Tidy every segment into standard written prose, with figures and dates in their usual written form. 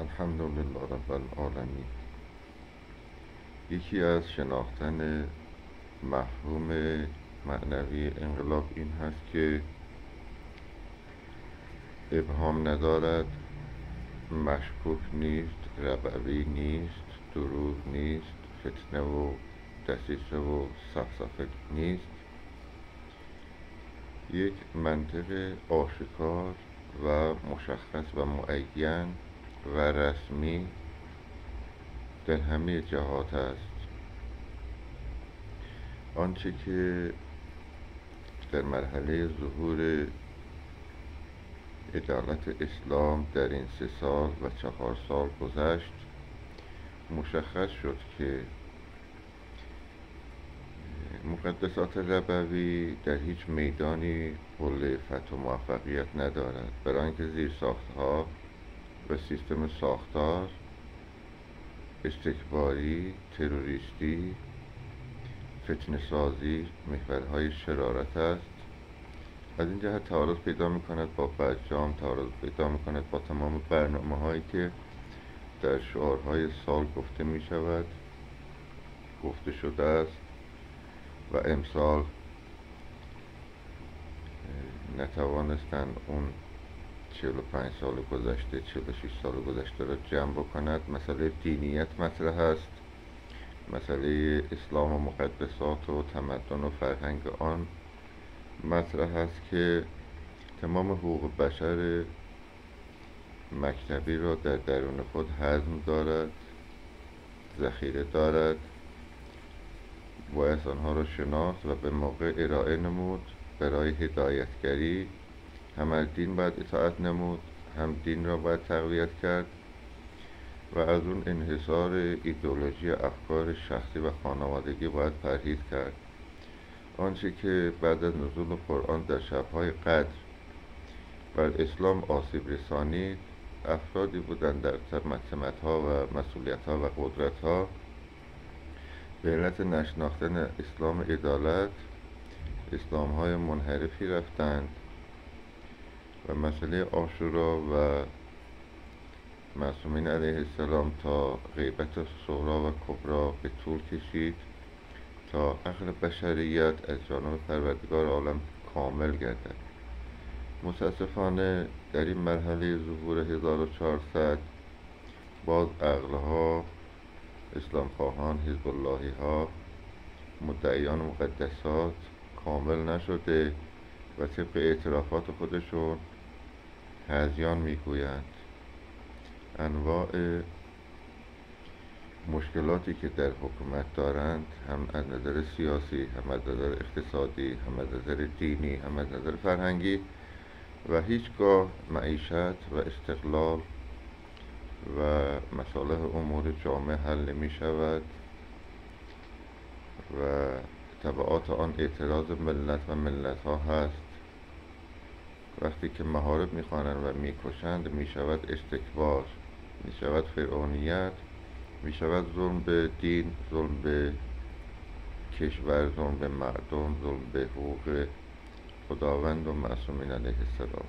الحمدلله رب العالمین. یکی از شناختن مفهوم معنوی انقلاب این هست که ابهام ندارد، مشکوک نیست، ربوی نیست، دروغ نیست، فتنه و دسیسه و سفسفه نیست. یک منطق آشکار و مشخص و معین و رسمی در همه جهات است. آنچه که در مرحله ظهور عدالت اسلام در این 3 سال و 4 سال گذشت، مشخص شد که مقدسات ربوی در هیچ میدانی حوله فتح و موفقیت ندارد، برای اینکه زیرساختها و سیستم ساختار استکباری، تروریستی، فتنه سازی، محورهای شرارت است. از این جهت تعارض پیدا می کند با برجام، تعارض پیدا می کند با تمام برنامه هایی که در شعارهای سال گفته می شود، گفته شده است و امسال نتوانستند اون 45 سال گذشته، 46 سال گذشته را جمع بکند. مسئله دینیت مطرح است، مسئله اسلام و مقدسات و تمدن و فرهنگ آن مطرح است که تمام حقوق بشر مکتبی را در درون خود هضم دارد، ذخیره دارد، باید آنها را شناخت و به موقع ارائه نمود. برای هدایتگری هم از دین باید اطاعت نمود، هم دین را باید تقویت کرد و از اون انحصار ایدئولوژی افکار شخصی و خانوادگی باید پرهیز کرد. آنچه که بعد از نزول قرآن در شب‌های قدر بر اسلام آسیب رسانید، افرادی بودند در سمت‌ها و مسئولیت‌ها و قدرت‌ها به علت نشناختن اسلام عدالت اسلام‌های منحرفی رفتند و مسئله عاشورا و معصومین علیه السلام تا غیبت صغری و کبری به طول کشید تا عقل بشریت از جانب پروردگار عالم کامل گردد. متاسفانه در این مرحله ظهور 1400 باز عقلها، اسلام خواهان، حزب اللهی ها، مدعیان مقدسات کامل نشده و طبق اعترافات خودشون هذیان میگویند. انواع مشکلاتی که در حکومت دارند، هم از نظر سیاسی، هم از نظر اقتصادی، هم از نظر دینی، هم از نظر فرهنگی و هیچگاه معیشت و استقلال و مصالح امور جامعه حل نمی شود و تبعات آن اعتراض ملت و ملت ها هست. وقتی که محارب میخوانند و میکشند، میشود استکبار، میشود فرعونیت، میشود ظلم به دین، ظلم به کشور، ظلم به مردم، ظلم به حقوق خداوند و معصومین علیه السلام.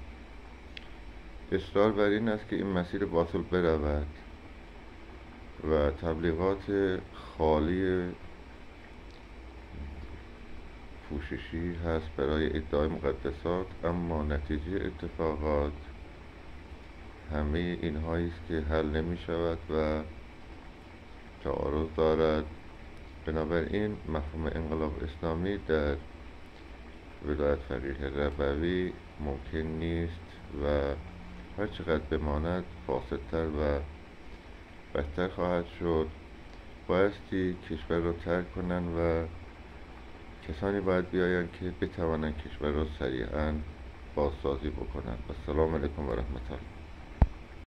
اصرار بر این است که این مسیر باطل برود و تبلیغات خالی پوششی هست برای ادعای مقدسات، اما نتیجه اتفاقات همه اینهایی است که حل نمی شود و تعارض دارد. بنابراین مفهوم انقلاب اسلامی در ولایت فقیه ربوی ممکن نیست و هر چقدر بماند فاسدتر و بدتر خواهد شد. بایستی کشور را ترک کنند و کسانی باید بیایند که بتوانند کشور را سریعا بازسازی بکنند. السلام علیکم و رحمت الله.